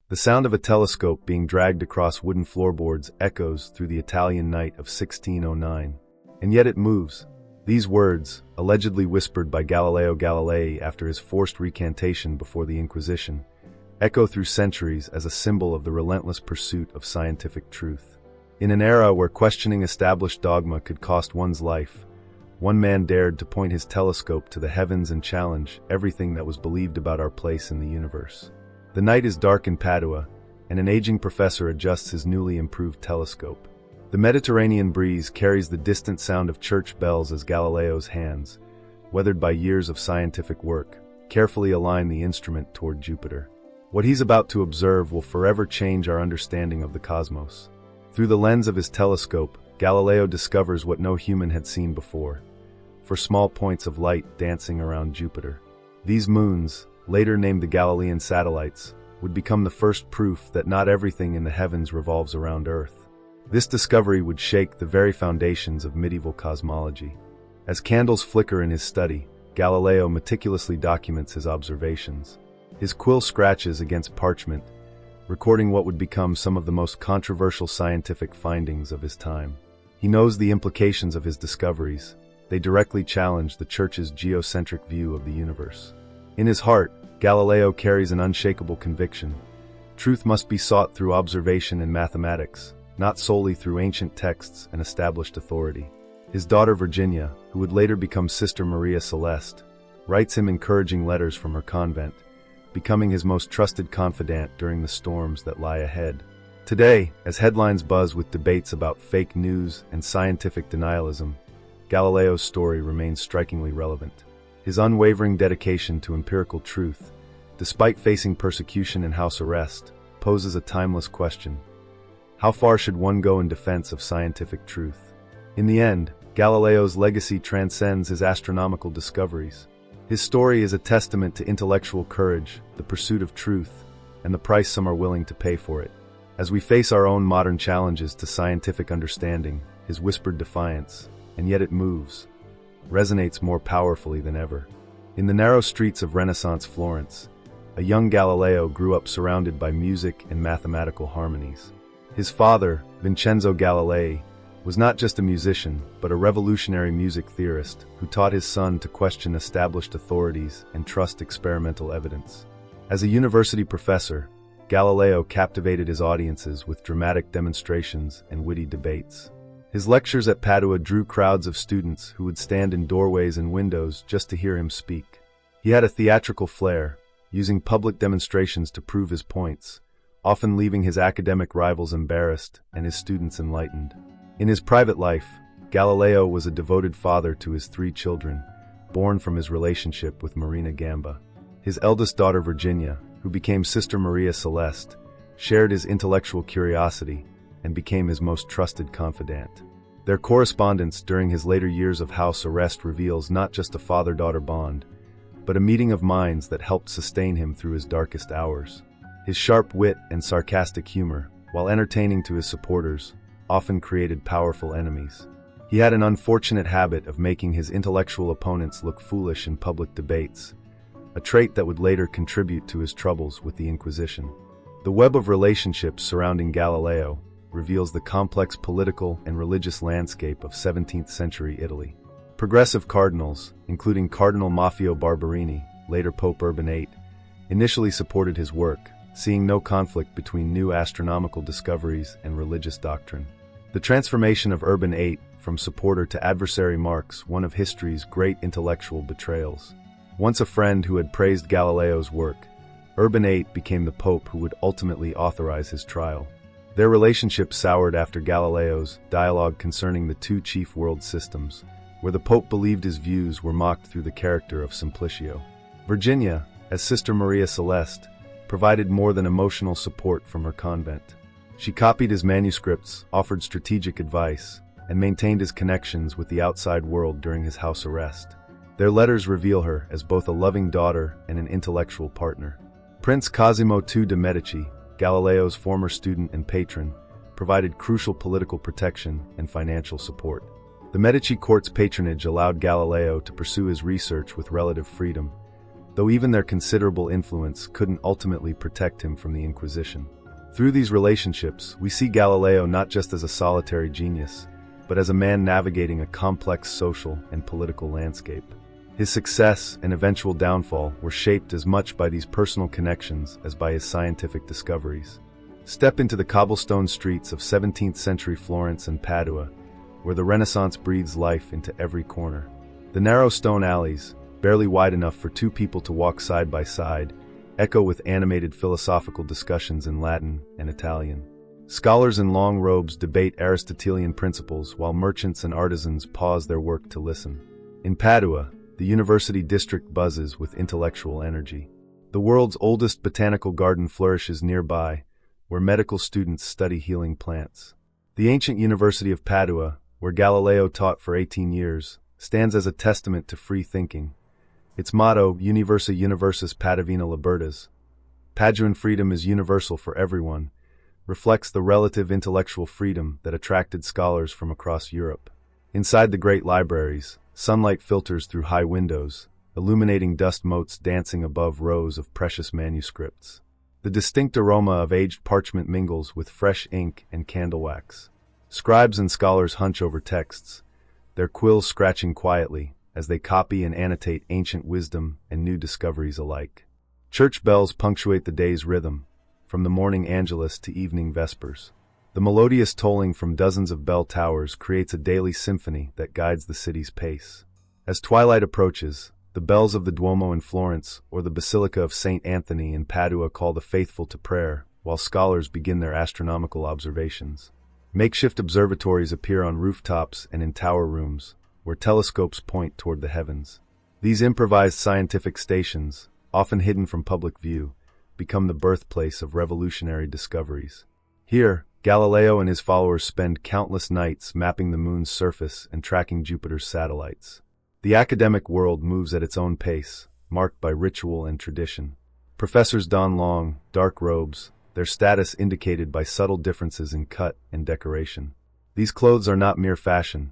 The sound of a telescope being dragged across wooden floorboards echoes through the Italian night of 1609. And yet it moves. These words, allegedly whispered by Galileo Galilei after his forced recantation before the Inquisition, echo through centuries as a symbol of the relentless pursuit of scientific truth. In an era where questioning established dogma could cost one's life, one man dared to point his telescope to the heavens and challenge everything that was believed about our place in the universe. The night is dark in Padua, and an aging professor adjusts his newly improved telescope. The Mediterranean breeze carries the distant sound of church bells as Galileo's hands, weathered by years of scientific work, carefully align the instrument toward Jupiter. What he's about to observe will forever change our understanding of the cosmos. Through the lens of his telescope, Galileo discovers what no human had seen before: small points of light dancing around Jupiter. These moons, later named the Galilean satellites, would become the first proof that not everything in the heavens revolves around Earth. This discovery would shake the very foundations of medieval cosmology. As candles flicker in his study, Galileo meticulously documents his observations. His quill scratches against parchment, recording what would become some of the most controversial scientific findings of his time. He knows the implications of his discoveries. They directly challenge the Church's geocentric view of the universe. In his heart, Galileo carries an unshakable conviction. Truth must be sought through observation and mathematics, not solely through ancient texts and established authority. His daughter Virginia, who would later become Sister Maria Celeste, writes him encouraging letters from her convent, becoming his most trusted confidant during the storms that lie ahead. Today, as headlines buzz with debates about fake news and scientific denialism, Galileo's story remains strikingly relevant. His unwavering dedication to empirical truth, despite facing persecution and house arrest, poses a timeless question. How far should one go in defense of scientific truth? In the end, Galileo's legacy transcends his astronomical discoveries. His story is a testament to intellectual courage, the pursuit of truth, and the price some are willing to pay for it. As we face our own modern challenges to scientific understanding, his whispered defiance, and yet it moves, resonates more powerfully than ever. In the narrow streets of Renaissance Florence, a young Galileo grew up surrounded by music and mathematical harmonies. His father, Vincenzo Galilei, was not just a musician, but a revolutionary music theorist who taught his son to question established authorities and trust experimental evidence. As a university professor, Galileo captivated his audiences with dramatic demonstrations and witty debates. His lectures at Padua drew crowds of students who would stand in doorways and windows just to hear him speak. He had a theatrical flair, using public demonstrations to prove his points, often leaving his academic rivals embarrassed and his students enlightened. In his private life, Galileo was a devoted father to his 3 children, born from his relationship with Marina Gamba. His eldest daughter Virginia, who became Sister Maria Celeste, shared his intellectual curiosity and became his most trusted confidant. Their correspondence during his later years of house arrest reveals not just a father-daughter bond, but a meeting of minds that helped sustain him through his darkest hours. His sharp wit and sarcastic humor, while entertaining to his supporters, often created powerful enemies. He had an unfortunate habit of making his intellectual opponents look foolish in public debates, a trait that would later contribute to his troubles with the Inquisition. The web of relationships surrounding Galileo reveals the complex political and religious landscape of 17th century Italy. Progressive cardinals, including Cardinal Maffeo Barberini, later Pope Urban VIII, initially supported his work, seeing no conflict between new astronomical discoveries and religious doctrine. The transformation of Urban VIII from supporter to adversary marks one of history's great intellectual betrayals. Once a friend who had praised Galileo's work, Urban VIII became the pope who would ultimately authorize his trial. Their relationship soured after Galileo's dialogue concerning the 2 chief world systems, where the Pope believed his views were mocked through the character of Simplicio. Virginia, as Sister Maria Celeste, provided more than emotional support from her convent. She copied his manuscripts, offered strategic advice, and maintained his connections with the outside world during his house arrest. Their letters reveal her as both a loving daughter and an intellectual partner. Prince Cosimo II de' Medici, Galileo's former student and patron, provided crucial political protection and financial support. The Medici court's patronage allowed Galileo to pursue his research with relative freedom, though even their considerable influence couldn't ultimately protect him from the Inquisition. Through these relationships, we see Galileo not just as a solitary genius, but as a man navigating a complex social and political landscape. His success and eventual downfall were shaped as much by these personal connections as by his scientific discoveries. Step into the cobblestone streets of 17th-century Florence and Padua, where the Renaissance breathes life into every corner. The narrow stone alleys, barely wide enough for two people to walk side by side, echo with animated philosophical discussions in Latin and Italian. Scholars in long robes debate Aristotelian principles while merchants and artisans pause their work to listen. In Padua, the university district buzzes with intellectual energy. The world's oldest botanical garden flourishes nearby, where medical students study healing plants. The ancient University of Padua, where Galileo taught for 18 years, stands as a testament to free thinking. Its motto, Universi Universis Padavina Libertas, Paduan freedom is universal for everyone, reflects the relative intellectual freedom that attracted scholars from across Europe. Inside the great libraries, sunlight filters through high windows, illuminating dust motes dancing above rows of precious manuscripts. The distinct aroma of aged parchment mingles with fresh ink and candle wax. Scribes and scholars hunch over texts, their quills scratching quietly as they copy and annotate ancient wisdom and new discoveries alike. Church bells punctuate the day's rhythm, from the morning angelus to evening vespers. The melodious tolling from dozens of bell towers creates a daily symphony that guides the city's pace. As twilight approaches, the bells of the Duomo in Florence or the Basilica of St. Anthony in Padua call the faithful to prayer, while scholars begin their astronomical observations. Makeshift observatories appear on rooftops and in tower rooms, where telescopes point toward the heavens. These improvised scientific stations, often hidden from public view, become the birthplace of revolutionary discoveries. Here, Galileo and his followers spend countless nights mapping the moon's surface and tracking Jupiter's satellites. The academic world moves at its own pace, marked by ritual and tradition. Professors don long, dark robes, their status indicated by subtle differences in cut and decoration. These clothes are not mere fashion.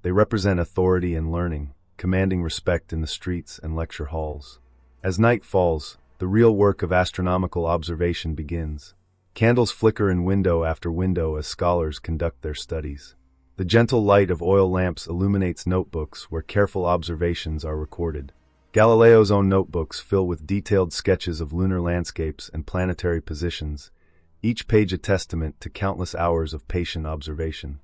They represent authority and learning, commanding respect in the streets and lecture halls. As night falls, the real work of astronomical observation begins. Candles flicker in window after window as scholars conduct their studies. The gentle light of oil lamps illuminates notebooks where careful observations are recorded. Galileo's own notebooks fill with detailed sketches of lunar landscapes and planetary positions, each page a testament to countless hours of patient observation.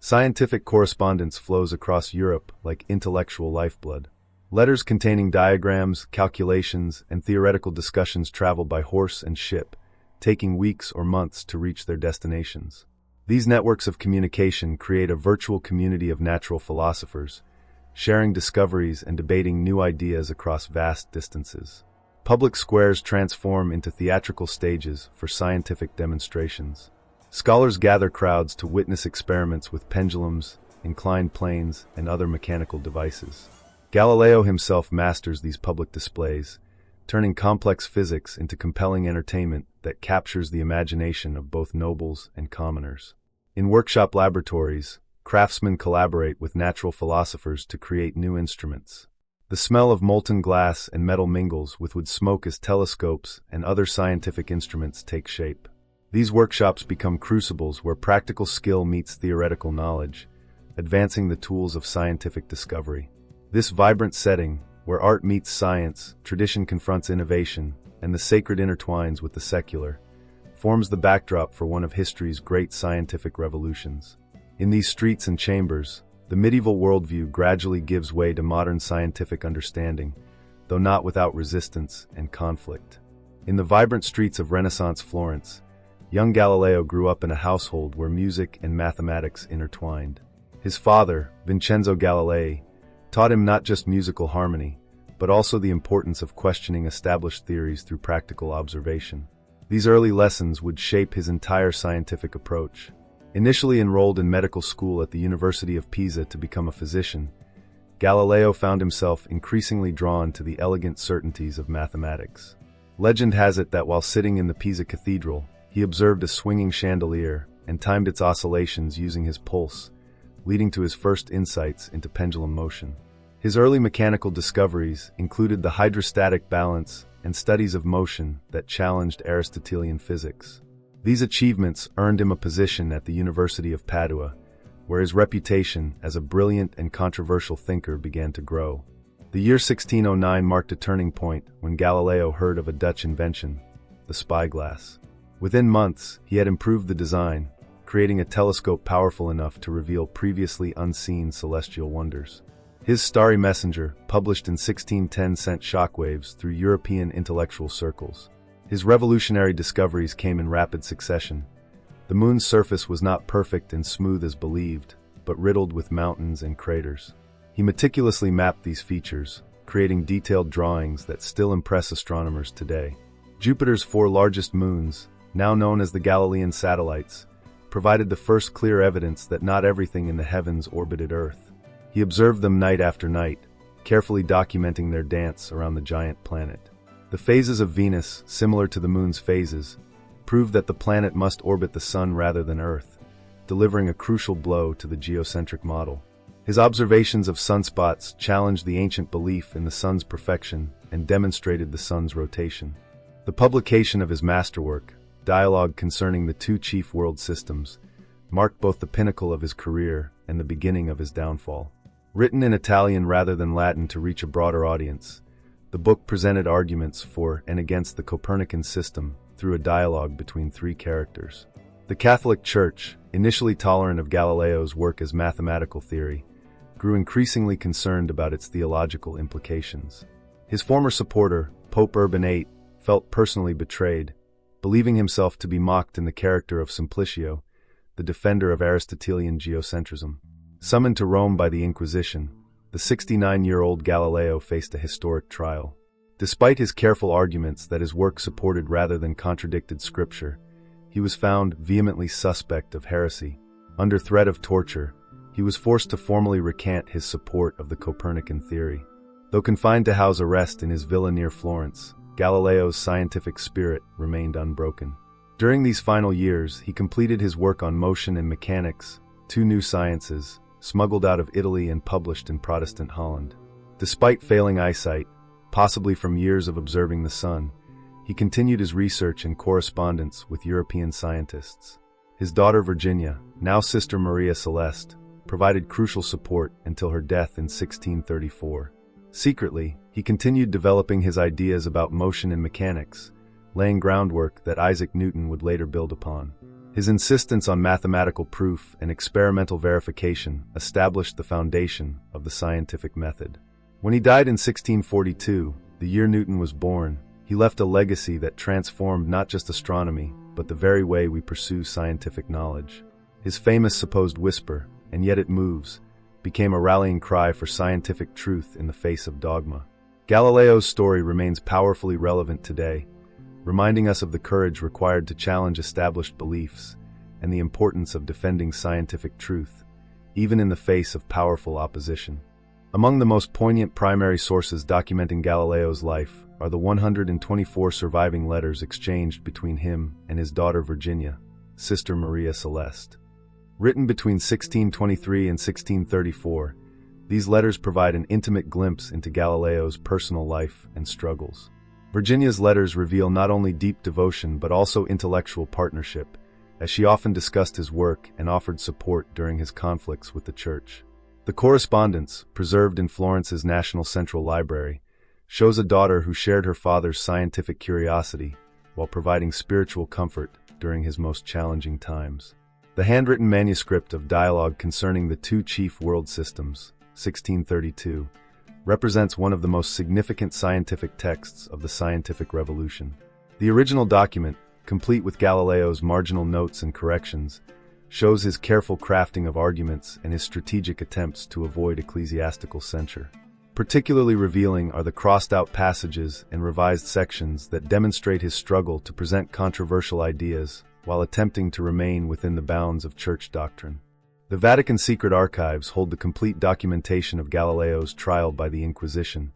Scientific correspondence flows across Europe like intellectual lifeblood. Letters containing diagrams, calculations, and theoretical discussions travel by horse and ship, taking weeks or months to reach their destinations. These networks of communication create a virtual community of natural philosophers, sharing discoveries and debating new ideas across vast distances. Public squares transform into theatrical stages for scientific demonstrations. Scholars gather crowds to witness experiments with pendulums, inclined planes, and other mechanical devices. Galileo himself masters these public displays, turning complex physics into compelling entertainment that captures the imagination of both nobles and commoners. In workshop laboratories, craftsmen collaborate with natural philosophers to create new instruments. The smell of molten glass and metal mingles with smoke as telescopes and other scientific instruments take shape. These workshops become crucibles where practical skill meets theoretical knowledge, advancing the tools of scientific discovery. This vibrant setting, where art meets science, tradition confronts innovation, and the sacred intertwines with the secular, forms the backdrop for one of history's great scientific revolutions. In these streets and chambers, the medieval worldview gradually gives way to modern scientific understanding, though not without resistance and conflict. In the vibrant streets of Renaissance Florence, young Galileo grew up in a household where music and mathematics intertwined. His father, Vincenzo Galilei, taught him not just musical harmony, but also the importance of questioning established theories through practical observation. These early lessons would shape his entire scientific approach. Initially enrolled in medical school at the University of Pisa to become a physician, Galileo found himself increasingly drawn to the elegant certainties of mathematics. Legend has it that while sitting in the Pisa Cathedral, he observed a swinging chandelier and timed its oscillations using his pulse, leading to his first insights into pendulum motion. His early mechanical discoveries included the hydrostatic balance and studies of motion that challenged Aristotelian physics. These achievements earned him a position at the University of Padua, where his reputation as a brilliant and controversial thinker began to grow. The year 1609 marked a turning point when Galileo heard of a Dutch invention, the spyglass. Within months, he had improved the design, creating a telescope powerful enough to reveal previously unseen celestial wonders. His Starry Messenger, published in 1610, sent shockwaves through European intellectual circles. His revolutionary discoveries came in rapid succession. The moon's surface was not perfect and smooth as believed, but riddled with mountains and craters. He meticulously mapped these features, creating detailed drawings that still impress astronomers today. Jupiter's 4 largest moons, now known as the Galilean satellites, provided the first clear evidence that not everything in the heavens orbited Earth. He observed them night after night, carefully documenting their dance around the giant planet. The phases of Venus, similar to the moon's phases, proved that the planet must orbit the sun rather than Earth, delivering a crucial blow to the geocentric model. His observations of sunspots challenged the ancient belief in the sun's perfection and demonstrated the sun's rotation. The publication of his masterwork, Dialogue Concerning the Two Chief World Systems, marked both the pinnacle of his career and the beginning of his downfall. Written in Italian rather than Latin to reach a broader audience, the book presented arguments for and against the Copernican system through a dialogue between 3 characters. The Catholic Church, initially tolerant of Galileo's work as mathematical theory, grew increasingly concerned about its theological implications. His former supporter, Pope Urban VIII, felt personally betrayed, believing himself to be mocked in the character of Simplicio, the defender of Aristotelian geocentrism. Summoned to Rome by the Inquisition, the 69-year-old Galileo faced a historic trial. Despite his careful arguments that his work supported rather than contradicted scripture, he was found vehemently suspect of heresy. Under threat of torture, he was forced to formally recant his support of the Copernican theory. Though confined to house arrest in his villa near Florence, Galileo's scientific spirit remained unbroken. During these final years, he completed his work on motion and mechanics, 2 new sciences, smuggled out of Italy and published in Protestant Holland. Despite failing eyesight, possibly from years of observing the sun, he continued his research and correspondence with European scientists. His daughter Virginia, now Sister Maria Celeste, provided crucial support until her death in 1634. Secretly, he continued developing his ideas about motion and mechanics, laying groundwork that Isaac Newton would later build upon. His insistence on mathematical proof and experimental verification established the foundation of the scientific method. When he died in 1642, the year Newton was born, he left a legacy that transformed not just astronomy, but the very way we pursue scientific knowledge. His famous supposed whisper, "And yet it moves," became a rallying cry for scientific truth in the face of dogma. Galileo's story remains powerfully relevant today, reminding us of the courage required to challenge established beliefs and the importance of defending scientific truth, even in the face of powerful opposition. Among the most poignant primary sources documenting Galileo's life are the 124 surviving letters exchanged between him and his daughter Virginia, Sister Maria Celeste. Written between 1623 and 1634, these letters provide an intimate glimpse into Galileo's personal life and struggles. Virginia's letters reveal not only deep devotion but also intellectual partnership, as she often discussed his work and offered support during his conflicts with the Church. The correspondence, preserved in Florence's National Central Library, shows a daughter who shared her father's scientific curiosity while providing spiritual comfort during his most challenging times. The handwritten manuscript of Dialogue Concerning the Two Chief World Systems, 1632, represents one of the most significant scientific texts of the scientific revolution. The original document, complete with Galileo's marginal notes and corrections, shows his careful crafting of arguments and his strategic attempts to avoid ecclesiastical censure. Particularly revealing are the crossed-out passages and revised sections that demonstrate his struggle to present controversial ideas while attempting to remain within the bounds of church doctrine. The Vatican secret archives hold the complete documentation of Galileo's trial by the Inquisition,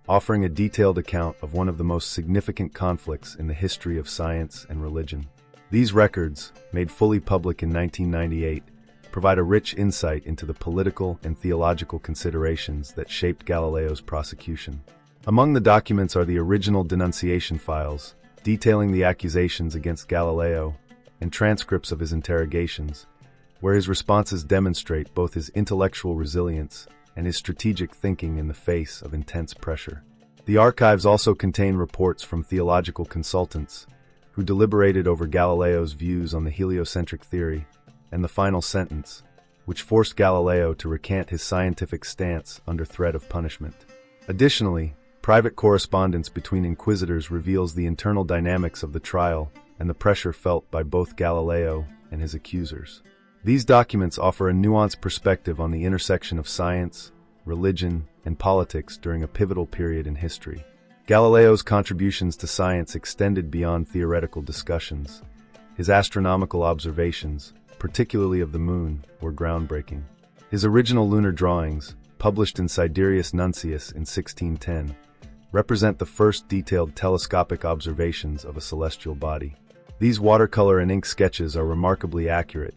offering a detailed account of one of the most significant conflicts in the history of science and religion. These records, made fully public in 1998, provide a rich insight into the political and theological considerations that shaped Galileo's prosecution. Among the documents are the original denunciation files, detailing the accusations against Galileo, and transcripts of his interrogations, where his responses demonstrate both his intellectual resilience and his strategic thinking in the face of intense pressure. The archives also contain reports from theological consultants who deliberated over Galileo's views on the heliocentric theory and the final sentence, which forced Galileo to recant his scientific stance under threat of punishment. Additionally, private correspondence between inquisitors reveals the internal dynamics of the trial and the pressure felt by both Galileo and his accusers. These documents offer a nuanced perspective on the intersection of science, religion, and politics during a pivotal period in history. Galileo's contributions to science extended beyond theoretical discussions. His astronomical observations, particularly of the moon, were groundbreaking. His original lunar drawings, published in Sidereus Nuncius in 1610, represent the first detailed telescopic observations of a celestial body. These watercolor and ink sketches are remarkably accurate,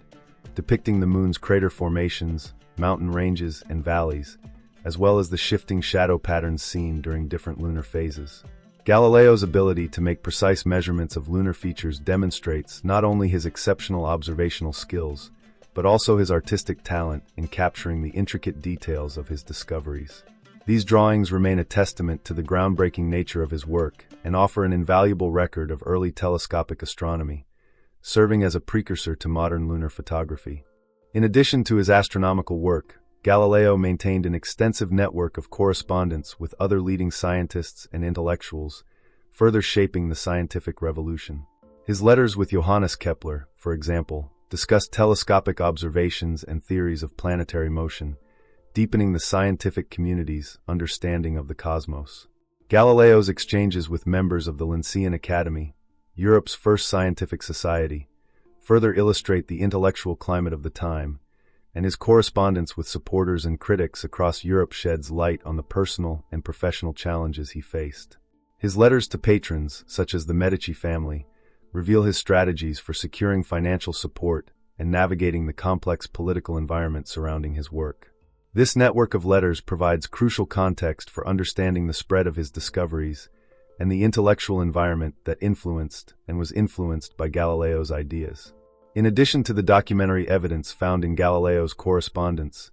depicting the moon's crater formations, mountain ranges, and valleys, as well as the shifting shadow patterns seen during different lunar phases. Galileo's ability to make precise measurements of lunar features demonstrates not only his exceptional observational skills, but also his artistic talent in capturing the intricate details of his discoveries. These drawings remain a testament to the groundbreaking nature of his work and offer an invaluable record of early telescopic astronomy, serving as a precursor to modern lunar photography. In addition to his astronomical work, Galileo maintained an extensive network of correspondence with other leading scientists and intellectuals, further shaping the scientific revolution. His letters with Johannes Kepler, for example, discussed telescopic observations and theories of planetary motion, deepening the scientific community's understanding of the cosmos. Galileo's exchanges with members of the Lincean Academy, Europe's first scientific society, further illustrate the intellectual climate of the time, and his correspondence with supporters and critics across Europe sheds light on the personal and professional challenges he faced. His letters to patrons, such as the Medici family, reveal his strategies for securing financial support and navigating the complex political environment surrounding his work. This network of letters provides crucial context for understanding the spread of his discoveries and the intellectual environment that influenced and was influenced by Galileo's ideas. In addition to the documentary evidence found in Galileo's correspondence,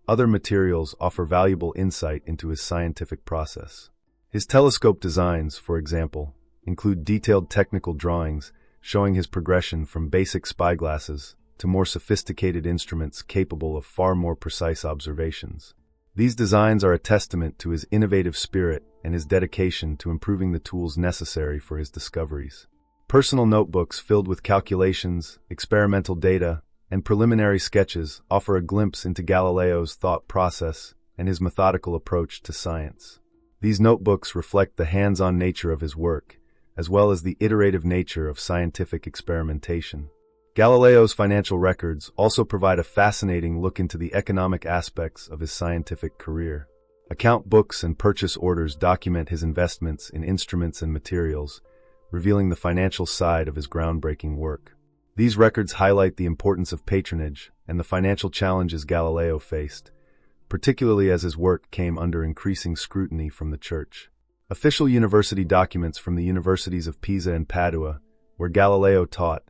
other materials offer valuable insight into his scientific process. His telescope designs, for example, include detailed technical drawings showing his progression from basic spyglasses to more sophisticated instruments capable of far more precise observations. These designs are a testament to his innovative spirit and his dedication to improving the tools necessary for his discoveries. Personal notebooks filled with calculations, experimental data, and preliminary sketches offer a glimpse into Galileo's thought process and his methodical approach to science. These notebooks reflect the hands-on nature of his work, as well as the iterative nature of scientific experimentation. Galileo's financial records also provide a fascinating look into the economic aspects of his scientific career. Account books and purchase orders document his investments in instruments and materials, revealing the financial side of his groundbreaking work. These records highlight the importance of patronage and the financial challenges Galileo faced, particularly as his work came under increasing scrutiny from the Church. Official university documents from the universities of Pisa and Padua, where Galileo taught,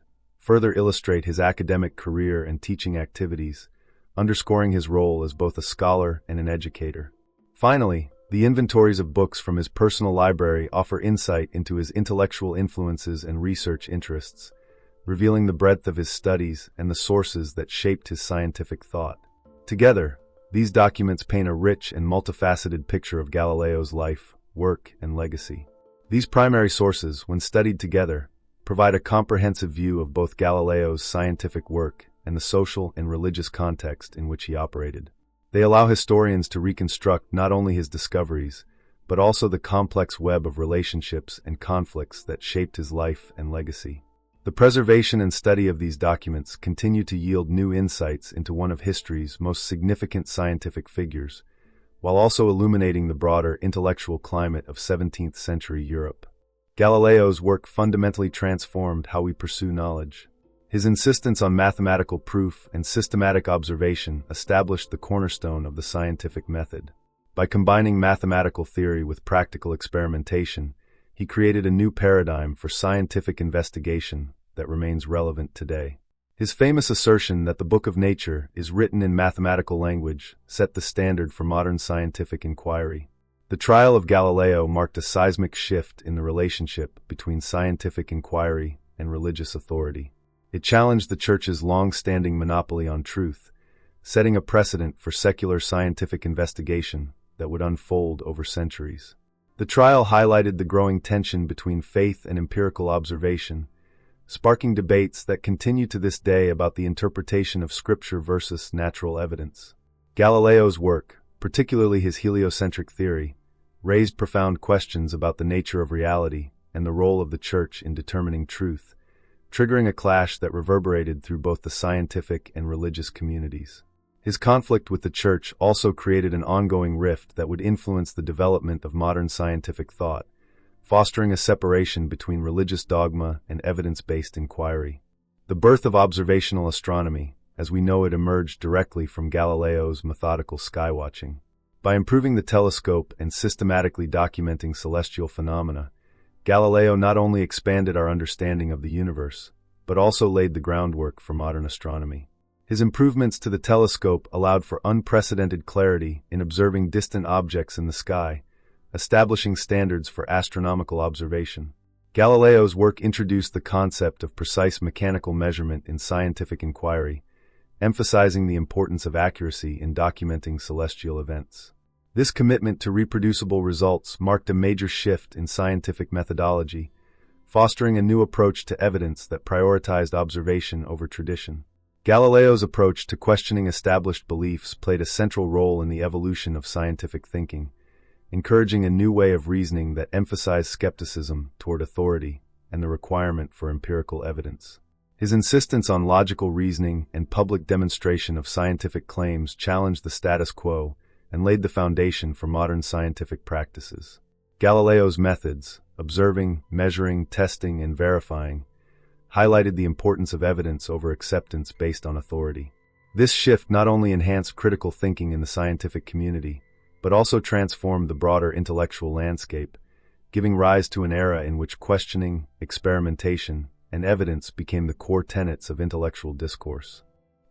further illustrate his academic career and teaching activities, underscoring his role as both a scholar and an educator. Finally, the inventories of books from his personal library offer insight into his intellectual influences and research interests, revealing the breadth of his studies and the sources that shaped his scientific thought. Together, these documents paint a rich and multifaceted picture of Galileo's life, work, and legacy. These primary sources, when studied together, provide a comprehensive view of both Galileo's scientific work and the social and religious context in which he operated. They allow historians to reconstruct not only his discoveries, but also the complex web of relationships and conflicts that shaped his life and legacy. The preservation and study of these documents continue to yield new insights into one of history's most significant scientific figures, while also illuminating the broader intellectual climate of 17th century Europe. Galileo's work fundamentally transformed how we pursue knowledge. His insistence on mathematical proof and systematic observation established the cornerstone of the scientific method. By combining mathematical theory with practical experimentation, he created a new paradigm for scientific investigation that remains relevant today. His famous assertion that the book of nature is written in mathematical language set the standard for modern scientific inquiry. The trial of Galileo marked a seismic shift in the relationship between scientific inquiry and religious authority. It challenged the Church's long-standing monopoly on truth, setting a precedent for secular scientific investigation that would unfold over centuries. The trial highlighted the growing tension between faith and empirical observation, sparking debates that continue to this day about the interpretation of Scripture versus natural evidence. Galileo's work, particularly his heliocentric theory, raised profound questions about the nature of reality and the role of the Church in determining truth, triggering a clash that reverberated through both the scientific and religious communities. His conflict with the Church also created an ongoing rift that would influence the development of modern scientific thought, fostering a separation between religious dogma and evidence-based inquiry. The birth of observational astronomy, as we know it, emerged directly from Galileo's methodical skywatching. By improving the telescope and systematically documenting celestial phenomena, Galileo not only expanded our understanding of the universe, but also laid the groundwork for modern astronomy. His improvements to the telescope allowed for unprecedented clarity in observing distant objects in the sky, establishing standards for astronomical observation. Galileo's work introduced the concept of precise mechanical measurement in scientific inquiry, emphasizing the importance of accuracy in documenting celestial events. This commitment to reproducible results marked a major shift in scientific methodology, fostering a new approach to evidence that prioritized observation over tradition. Galileo's approach to questioning established beliefs played a central role in the evolution of scientific thinking, encouraging a new way of reasoning that emphasized skepticism toward authority and the requirement for empirical evidence. His insistence on logical reasoning and public demonstration of scientific claims challenged the status quo and laid the foundation for modern scientific practices. Galileo's methods, observing, measuring, testing, and verifying, highlighted the importance of evidence over acceptance based on authority. This shift not only enhanced critical thinking in the scientific community, but also transformed the broader intellectual landscape, giving rise to an era in which questioning, experimentation, and evidence became the core tenets of intellectual discourse.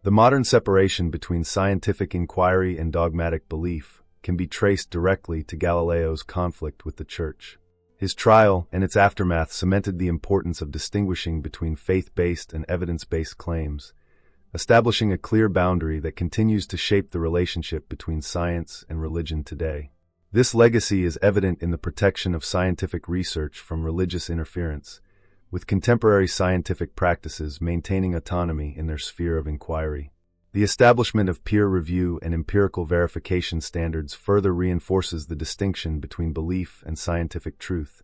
The modern separation between scientific inquiry and dogmatic belief can be traced directly to Galileo's conflict with the Church. His trial and its aftermath cemented the importance of distinguishing between faith-based and evidence-based claims, establishing a clear boundary that continues to shape the relationship between science and religion today. This legacy is evident in the protection of scientific research from religious interference, with contemporary scientific practices maintaining autonomy in their sphere of inquiry. The establishment of peer review and empirical verification standards further reinforces the distinction between belief and scientific truth,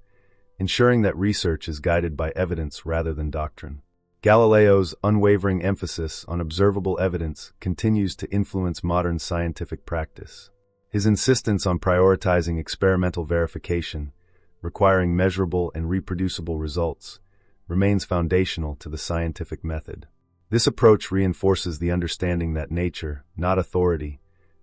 ensuring that research is guided by evidence rather than doctrine. Galileo's unwavering emphasis on observable evidence continues to influence modern scientific practice. His insistence on prioritizing experimental verification, requiring measurable and reproducible results, remains foundational to the scientific method. This approach reinforces the understanding that nature, not authority,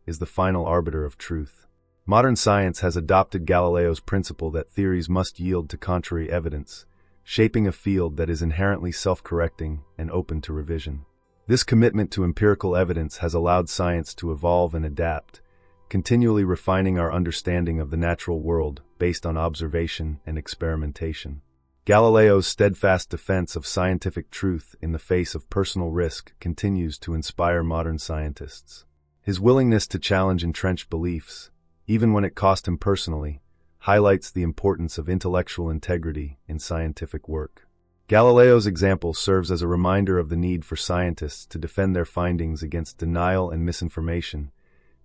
is the final arbiter of truth. Modern science has adopted Galileo's principle that theories must yield to contrary evidence, shaping a field that is inherently self-correcting and open to revision. This commitment to empirical evidence has allowed science to evolve and adapt, continually refining our understanding of the natural world based on observation and experimentation. Galileo's steadfast defense of scientific truth in the face of personal risk continues to inspire modern scientists. His willingness to challenge entrenched beliefs, even when it cost him personally, highlights the importance of intellectual integrity in scientific work. Galileo's example serves as a reminder of the need for scientists to defend their findings against denial and misinformation,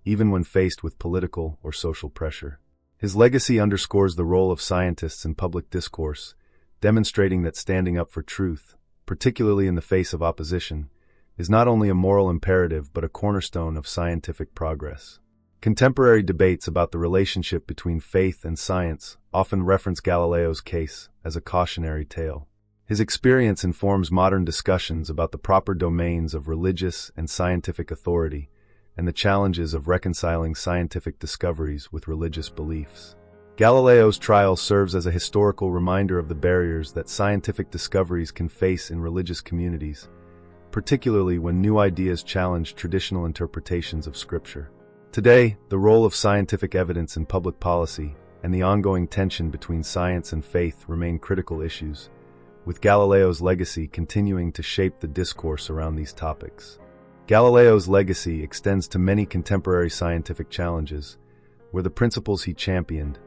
even when faced with political or social pressure. His legacy underscores the role of scientists in public discourse, demonstrating that standing up for truth, particularly in the face of opposition, is not only a moral imperative but a cornerstone of scientific progress. Contemporary debates about the relationship between faith and science often reference Galileo's case as a cautionary tale. His experience informs modern discussions about the proper domains of religious and scientific authority and the challenges of reconciling scientific discoveries with religious beliefs. Galileo's trial serves as a historical reminder of the barriers that scientific discoveries can face in religious communities, particularly when new ideas challenge traditional interpretations of Scripture. Today, the role of scientific evidence in public policy and the ongoing tension between science and faith remain critical issues, with Galileo's legacy continuing to shape the discourse around these topics. Galileo's legacy extends to many contemporary scientific challenges, where the principles he championed,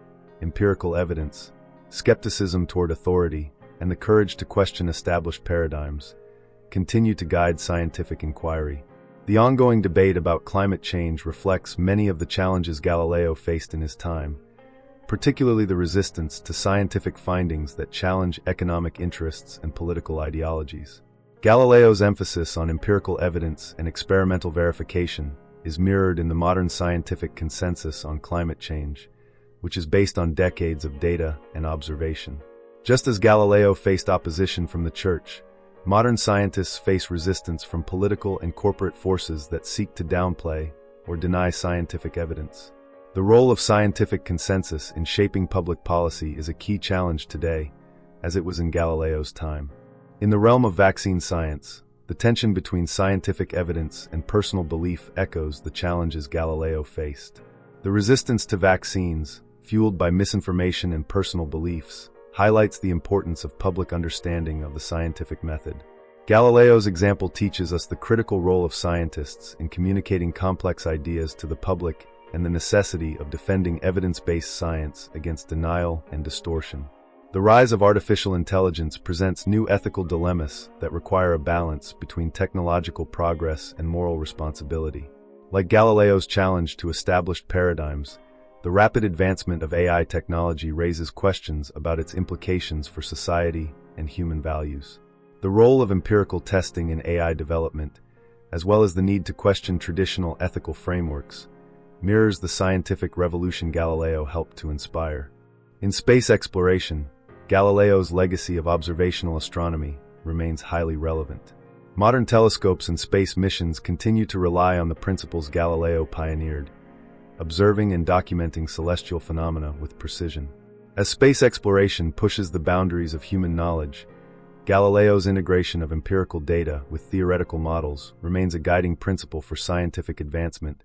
empirical evidence, skepticism toward authority, and the courage to question established paradigms, continue to guide scientific inquiry. The ongoing debate about climate change reflects many of the challenges Galileo faced in his time, particularly the resistance to scientific findings that challenge economic interests and political ideologies. Galileo's emphasis on empirical evidence and experimental verification is mirrored in the modern scientific consensus on climate change, which is based on decades of data and observation. Just as Galileo faced opposition from the Church, modern scientists face resistance from political and corporate forces that seek to downplay or deny scientific evidence. The role of scientific consensus in shaping public policy is a key challenge today, as it was in Galileo's time. In the realm of vaccine science, the tension between scientific evidence and personal belief echoes the challenges Galileo faced. The resistance to vaccines, fueled by misinformation and personal beliefs, highlights the importance of public understanding of the scientific method. Galileo's example teaches us the critical role of scientists in communicating complex ideas to the public and the necessity of defending evidence-based science against denial and distortion. The rise of artificial intelligence presents new ethical dilemmas that require a balance between technological progress and moral responsibility. Like Galileo's challenge to established paradigms, the rapid advancement of AI technology raises questions about its implications for society and human values. The role of empirical testing in AI development, as well as the need to question traditional ethical frameworks, mirrors the scientific revolution Galileo helped to inspire. In space exploration, Galileo's legacy of observational astronomy remains highly relevant. Modern telescopes and space missions continue to rely on the principles Galileo pioneered, observing and documenting celestial phenomena with precision. As space exploration pushes the boundaries of human knowledge, Galileo's integration of empirical data with theoretical models remains a guiding principle for scientific advancement,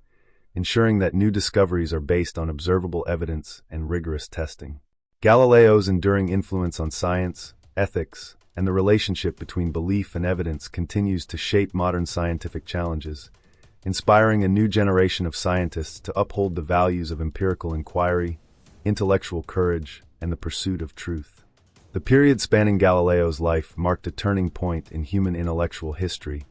ensuring that new discoveries are based on observable evidence and rigorous testing. Galileo's enduring influence on science, ethics, and the relationship between belief and evidence continues to shape modern scientific challenges, inspiring a new generation of scientists to uphold the values of empirical inquiry, intellectual courage, and the pursuit of truth. The period spanning Galileo's life marked a turning point in human intellectual history,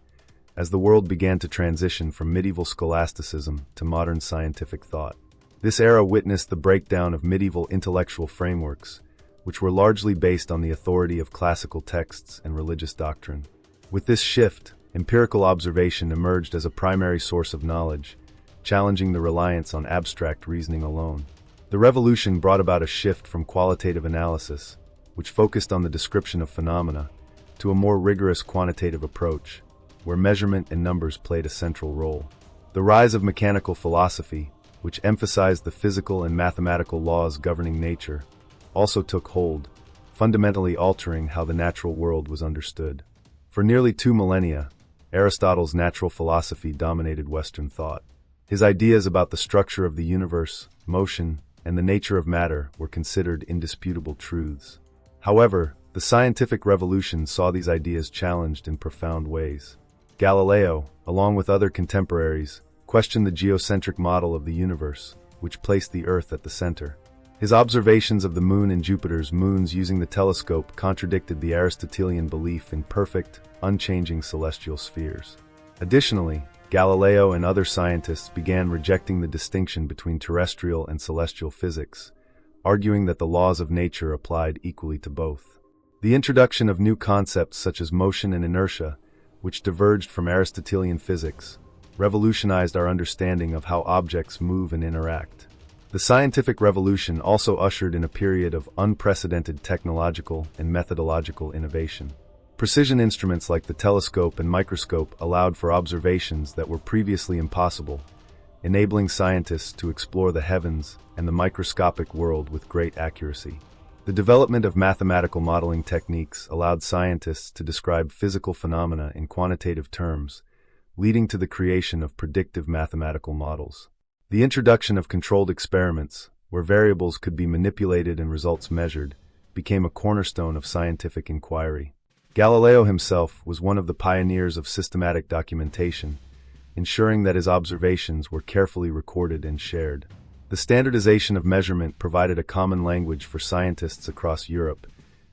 as the world began to transition from medieval scholasticism to modern scientific thought. This era witnessed the breakdown of medieval intellectual frameworks, which were largely based on the authority of classical texts and religious doctrine. With this shift, empirical observation emerged as a primary source of knowledge, challenging the reliance on abstract reasoning alone. The revolution brought about a shift from qualitative analysis, which focused on the description of phenomena, to a more rigorous quantitative approach, where measurement and numbers played a central role. The rise of mechanical philosophy, which emphasized the physical and mathematical laws governing nature, also took hold, fundamentally altering how the natural world was understood. For nearly 2 millennia, Aristotle's natural philosophy dominated Western thought. His ideas about the structure of the universe, motion, and the nature of matter were considered indisputable truths. However, the scientific revolution saw these ideas challenged in profound ways. Galileo, along with other contemporaries, questioned the geocentric model of the universe, which placed the Earth at the center. His observations of the Moon and Jupiter's moons using the telescope contradicted the Aristotelian belief in perfect, unchanging celestial spheres. Additionally, Galileo and other scientists began rejecting the distinction between terrestrial and celestial physics, arguing that the laws of nature applied equally to both. The introduction of new concepts such as motion and inertia, which diverged from Aristotelian physics, revolutionized our understanding of how objects move and interact. The scientific revolution also ushered in a period of unprecedented technological and methodological innovation. Precision instruments like the telescope and microscope allowed for observations that were previously impossible, enabling scientists to explore the heavens and the microscopic world with great accuracy. The development of mathematical modeling techniques allowed scientists to describe physical phenomena in quantitative terms, leading to the creation of predictive mathematical models. The introduction of controlled experiments, where variables could be manipulated and results measured, became a cornerstone of scientific inquiry. Galileo himself was one of the pioneers of systematic documentation, ensuring that his observations were carefully recorded and shared. The standardization of measurement provided a common language for scientists across Europe,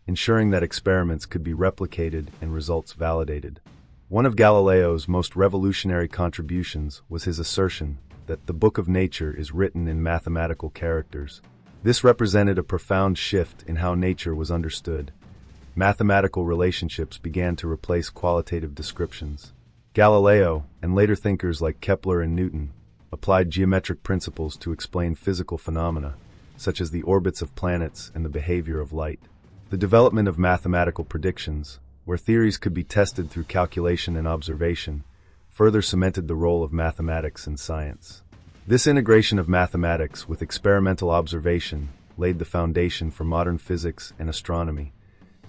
ensuring that experiments could be replicated and results validated. One of Galileo's most revolutionary contributions was his assertion that the book of nature is written in mathematical characters. This represented a profound shift in how nature was understood. Mathematical relationships began to replace qualitative descriptions. Galileo, and later thinkers like Kepler and Newton, applied geometric principles to explain physical phenomena, such as the orbits of planets and the behavior of light. The development of mathematical predictions, where theories could be tested through calculation and observation, further cemented the role of mathematics in science. This integration of mathematics with experimental observation laid the foundation for modern physics and astronomy,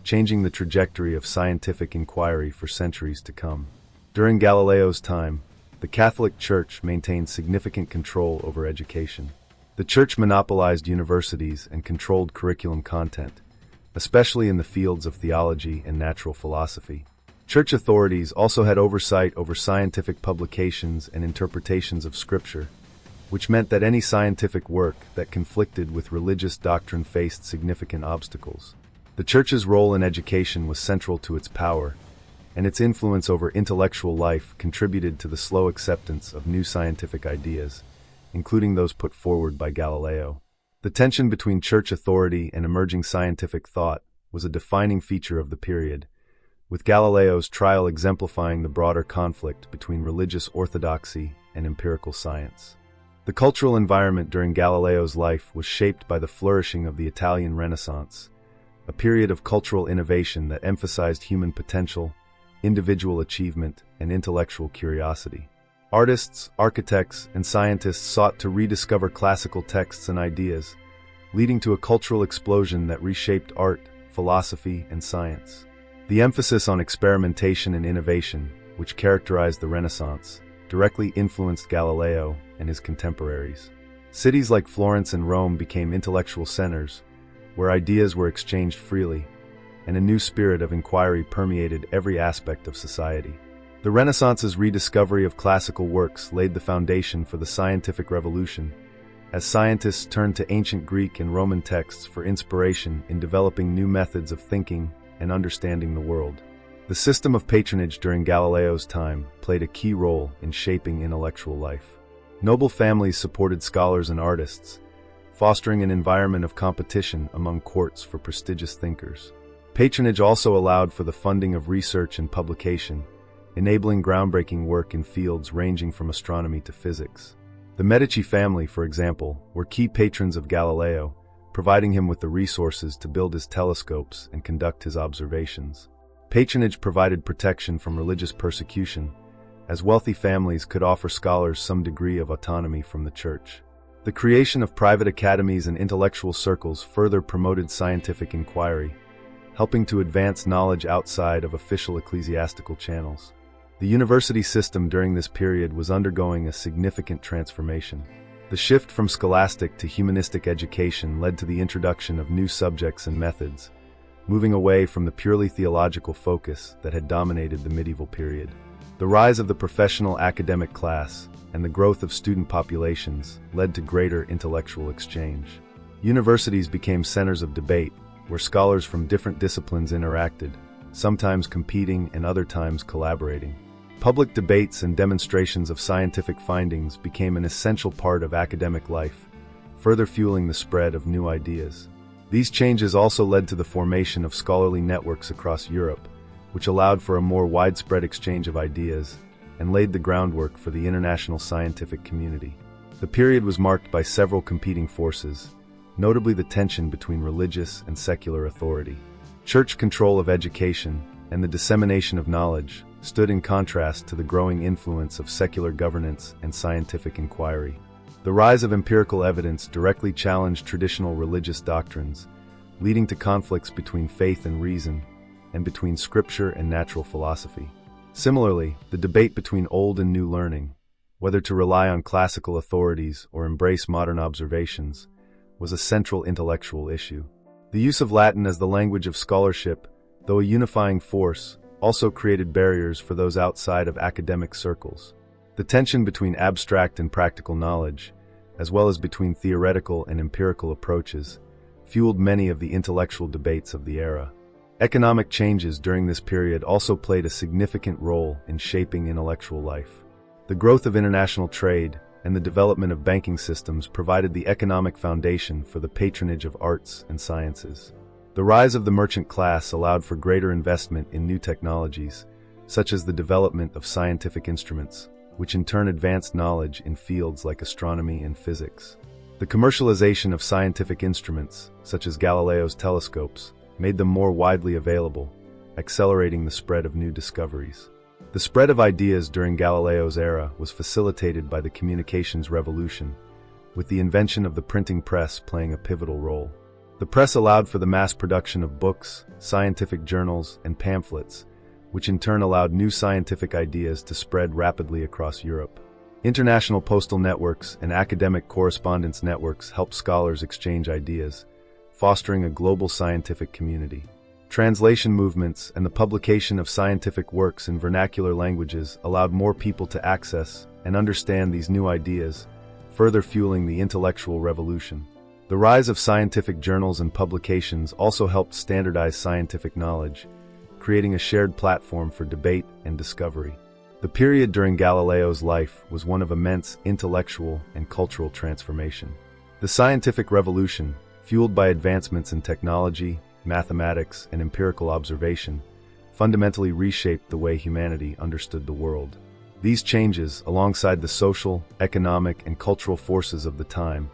changing the trajectory of scientific inquiry for centuries to come. During Galileo's time, the Catholic Church maintained significant control over education. The Church monopolized universities and controlled curriculum content, especially in the fields of theology and natural philosophy. Church authorities also had oversight over scientific publications and interpretations of Scripture, which meant that any scientific work that conflicted with religious doctrine faced significant obstacles. The Church's role in education was central to its power, and its influence over intellectual life contributed to the slow acceptance of new scientific ideas, including those put forward by Galileo. The tension between church authority and emerging scientific thought was a defining feature of the period, with Galileo's trial exemplifying the broader conflict between religious orthodoxy and empirical science. The cultural environment during Galileo's life was shaped by the flourishing of the Italian Renaissance, a period of cultural innovation that emphasized human potential, individual achievement, and intellectual curiosity. Artists, architects, and scientists sought to rediscover classical texts and ideas, leading to a cultural explosion that reshaped art, philosophy, and science. The emphasis on experimentation and innovation, which characterized the Renaissance, directly influenced Galileo and his contemporaries. Cities like Florence and Rome became intellectual centers, where ideas were exchanged freely, and a new spirit of inquiry permeated every aspect of society. The Renaissance's rediscovery of classical works laid the foundation for the scientific revolution, as scientists turned to ancient Greek and Roman texts for inspiration in developing new methods of thinking and understanding the world. The system of patronage during Galileo's time played a key role in shaping intellectual life. Noble families supported scholars and artists, fostering an environment of competition among courts for prestigious thinkers. Patronage also allowed for the funding of research and publication, enabling groundbreaking work in fields ranging from astronomy to physics. The Medici family, for example, were key patrons of Galileo, providing him with the resources to build his telescopes and conduct his observations. Patronage provided protection from religious persecution, as wealthy families could offer scholars some degree of autonomy from the church. The creation of private academies and intellectual circles further promoted scientific inquiry, helping to advance knowledge outside of official ecclesiastical channels. The university system during this period was undergoing a significant transformation. The shift from scholastic to humanistic education led to the introduction of new subjects and methods, moving away from the purely theological focus that had dominated the medieval period. The rise of the professional academic class and the growth of student populations led to greater intellectual exchange. Universities became centers of debate, where scholars from different disciplines interacted, sometimes competing and other times collaborating. Public debates and demonstrations of scientific findings became an essential part of academic life, further fueling the spread of new ideas. These changes also led to the formation of scholarly networks across Europe, which allowed for a more widespread exchange of ideas and laid the groundwork for the international scientific community. The period was marked by several competing forces, notably the tension between religious and secular authority. Church control of education and the dissemination of knowledge stood in contrast to the growing influence of secular governance and scientific inquiry. The rise of empirical evidence directly challenged traditional religious doctrines, leading to conflicts between faith and reason, and between scripture and natural philosophy. Similarly, the debate between old and new learning, whether to rely on classical authorities or embrace modern observations, was a central intellectual issue. The use of Latin as the language of scholarship, though a unifying force, also created barriers for those outside of academic circles. The tension between abstract and practical knowledge, as well as between theoretical and empirical approaches, fueled many of the intellectual debates of the era. Economic changes during this period also played a significant role in shaping intellectual life. The growth of international trade and the development of banking systems provided the economic foundation for the patronage of arts and sciences. The rise of the merchant class allowed for greater investment in new technologies, such as the development of scientific instruments, which in turn advanced knowledge in fields like astronomy and physics. The commercialization of scientific instruments, such as Galileo's telescopes, made them more widely available, accelerating the spread of new discoveries. The spread of ideas during Galileo's era was facilitated by the communications revolution, with the invention of the printing press playing a pivotal role. The press allowed for the mass production of books, scientific journals, and pamphlets, which in turn allowed new scientific ideas to spread rapidly across Europe. International postal networks and academic correspondence networks helped scholars exchange ideas, fostering a global scientific community. Translation movements and the publication of scientific works in vernacular languages allowed more people to access and understand these new ideas, further fueling the intellectual revolution. The rise of scientific journals and publications also helped standardize scientific knowledge, creating a shared platform for debate and discovery. The period during Galileo's life was one of immense intellectual and cultural transformation. The scientific revolution, fueled by advancements in technology, mathematics, and empirical observation, fundamentally reshaped the way humanity understood the world. These changes, alongside the social, economic, and cultural forces of the time,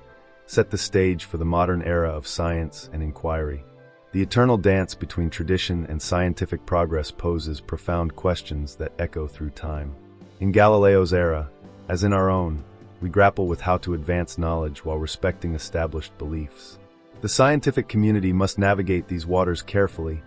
set the stage for the modern era of science and inquiry. The eternal dance between tradition and scientific progress poses profound questions that echo through time. In Galileo's era, as in our own, we grapple with how to advance knowledge while respecting established beliefs. The scientific community must navigate these waters carefully,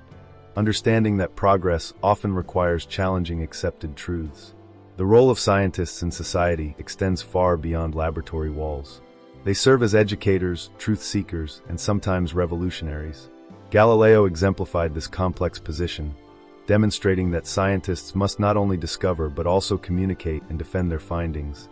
understanding that progress often requires challenging accepted truths. The role of scientists in society extends far beyond laboratory walls. They serve as educators, truth seekers, and sometimes revolutionaries. Galileo exemplified this complex position, demonstrating that scientists must not only discover but also communicate and defend their findings,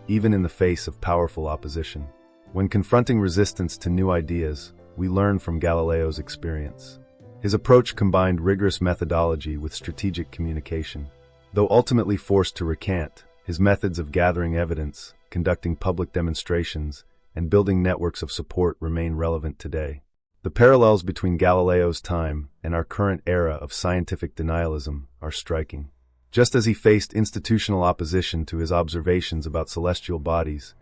even in the face of powerful opposition. When confronting resistance to new ideas, we learn from Galileo's experience. His approach combined rigorous methodology with strategic communication. Though ultimately forced to recant, his methods of gathering evidence, conducting public demonstrations, and building networks of support remain relevant today. The parallels between Galileo's time and our current era of scientific denialism are striking. Just as he faced institutional opposition to his observations about celestial bodies,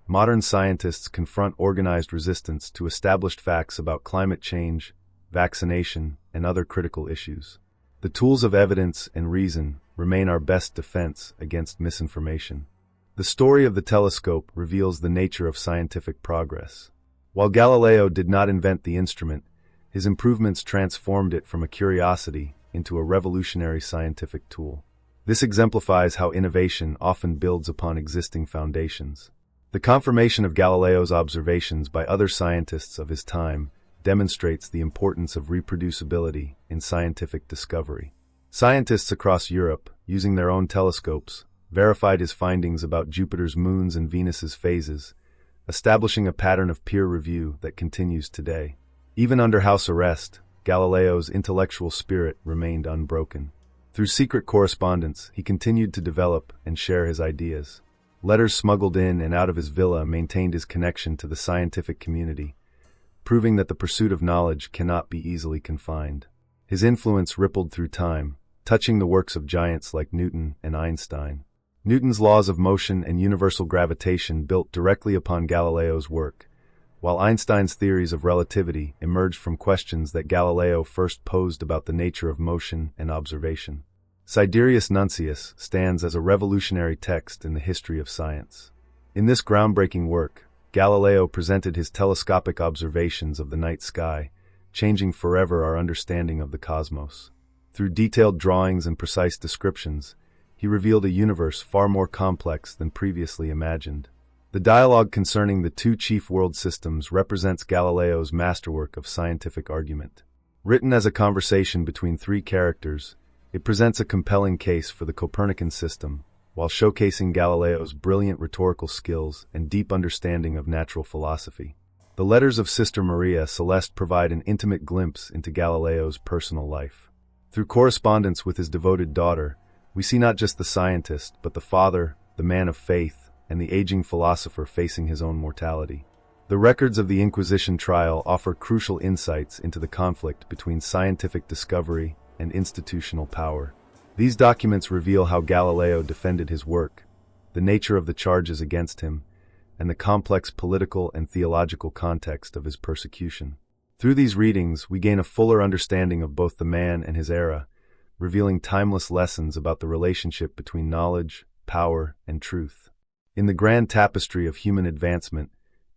modern scientists confront organized resistance to established facts about climate change, vaccination, and other critical issues. The tools of evidence and reason remain our best defense against misinformation. The story of the telescope reveals the nature of scientific progress. While Galileo did not invent the instrument, his improvements transformed it from a curiosity into a revolutionary scientific tool. This exemplifies how innovation often builds upon existing foundations. The confirmation of Galileo's observations by other scientists of his time demonstrates the importance of reproducibility in scientific discovery. Scientists across Europe, using their own telescopes, verified his findings about Jupiter's moons and Venus's phases, establishing a pattern of peer review that continues today. Even under house arrest, Galileo's intellectual spirit remained unbroken. Through secret correspondence, he continued to develop and share his ideas. Letters smuggled in and out of his villa maintained his connection to the scientific community, proving that the pursuit of knowledge cannot be easily confined. His influence rippled through time, touching the works of giants like Newton and Einstein. Newton's laws of motion and universal gravitation built directly upon Galileo's work, while Einstein's theories of relativity emerged from questions that Galileo first posed about the nature of motion and observation. Sidereus Nuncius stands as a revolutionary text in the history of science. In this groundbreaking work, Galileo presented his telescopic observations of the night sky, changing forever our understanding of the cosmos. Through detailed drawings and precise descriptions, he revealed a universe far more complex than previously imagined. The dialogue concerning the two chief world systems represents Galileo's masterwork of scientific argument. Written as a conversation between three characters, it presents a compelling case for the Copernican system, while showcasing Galileo's brilliant rhetorical skills and deep understanding of natural philosophy. The letters of Sister Maria Celeste provide an intimate glimpse into Galileo's personal life. Through correspondence with his devoted daughter, we see not just the scientist, but the father, the man of faith, and the aging philosopher facing his own mortality. The records of the Inquisition trial offer crucial insights into the conflict between scientific discovery and institutional power. These documents reveal how Galileo defended his work, the nature of the charges against him, and the complex political and theological context of his persecution. Through these readings, we gain a fuller understanding of both the man and his era, revealing timeless lessons about the relationship between knowledge, power, and truth. In the grand tapestry of human advancement,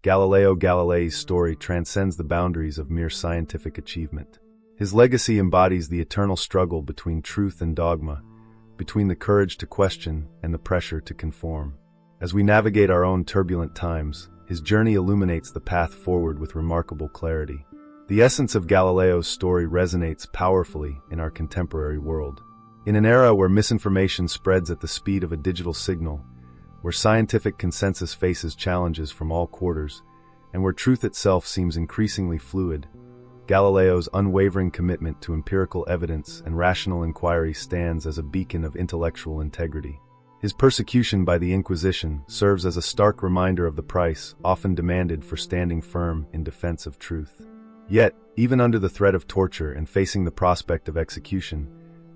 Galileo Galilei's story transcends the boundaries of mere scientific achievement. His legacy embodies the eternal struggle between truth and dogma, between the courage to question and the pressure to conform. As we navigate our own turbulent times, his journey illuminates the path forward with remarkable clarity. The essence of Galileo's story resonates powerfully in our contemporary world. In an era where misinformation spreads at the speed of a digital signal, where scientific consensus faces challenges from all quarters, and where truth itself seems increasingly fluid, Galileo's unwavering commitment to empirical evidence and rational inquiry stands as a beacon of intellectual integrity. His persecution by the Inquisition serves as a stark reminder of the price often demanded for standing firm in defense of truth. Yet, even under the threat of torture and facing the prospect of execution,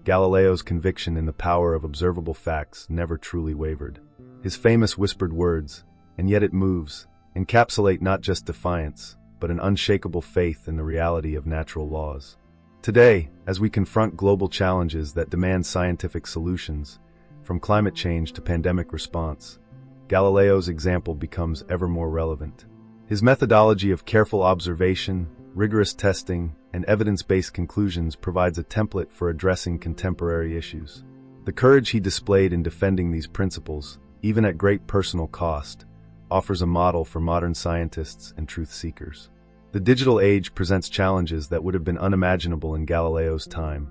Galileo's conviction in the power of observable facts never truly wavered. His famous whispered words, "And yet it moves," encapsulate not just defiance, but an unshakable faith in the reality of natural laws. Today, as we confront global challenges that demand scientific solutions, from climate change to pandemic response, Galileo's example becomes ever more relevant. His methodology of careful observation, rigorous testing, and evidence-based conclusions provides a template for addressing contemporary issues. The courage he displayed in defending these principles, even at great personal cost, offers a model for modern scientists and truth seekers. The digital age presents challenges that would have been unimaginable in Galileo's time,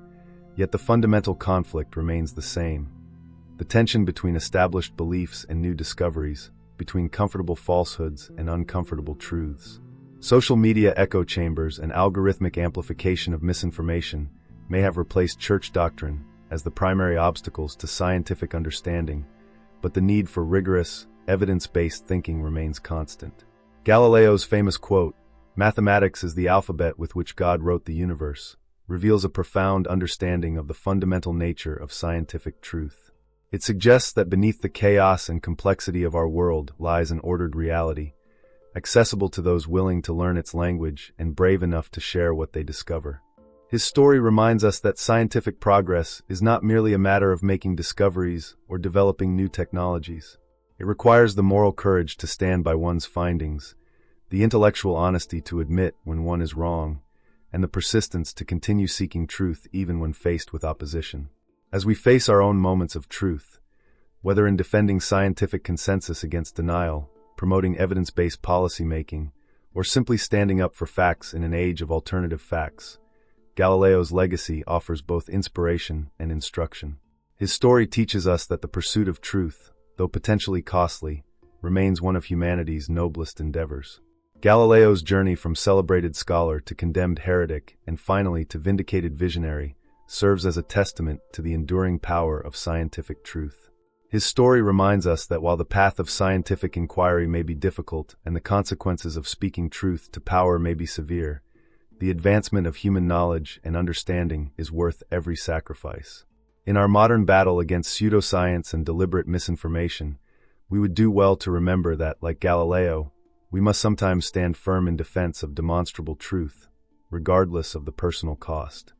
yet the fundamental conflict remains the same. The tension between established beliefs and new discoveries, between comfortable falsehoods and uncomfortable truths. Social media echo chambers and algorithmic amplification of misinformation may have replaced church doctrine as the primary obstacles to scientific understanding, but the need for rigorous, evidence-based thinking remains constant. Galileo's famous quote, "Mathematics is the alphabet with which God wrote the universe," reveals a profound understanding of the fundamental nature of scientific truth. It suggests that beneath the chaos and complexity of our world lies an ordered reality, accessible to those willing to learn its language and brave enough to share what they discover. His story reminds us that scientific progress is not merely a matter of making discoveries or developing new technologies. It requires the moral courage to stand by one's findings, the intellectual honesty to admit when one is wrong, and the persistence to continue seeking truth even when faced with opposition. As we face our own moments of truth, whether in defending scientific consensus against denial, promoting evidence-based policymaking, or simply standing up for facts in an age of alternative facts, Galileo's legacy offers both inspiration and instruction. His story teaches us that the pursuit of truth, though potentially costly, remains one of humanity's noblest endeavors. Galileo's journey from celebrated scholar to condemned heretic and finally to vindicated visionary serves as a testament to the enduring power of scientific truth. His story reminds us that while the path of scientific inquiry may be difficult and the consequences of speaking truth to power may be severe, the advancement of human knowledge and understanding is worth every sacrifice. In our modern battle against pseudoscience and deliberate misinformation, we would do well to remember that, like Galileo, we must sometimes stand firm in defense of demonstrable truth, regardless of the personal cost.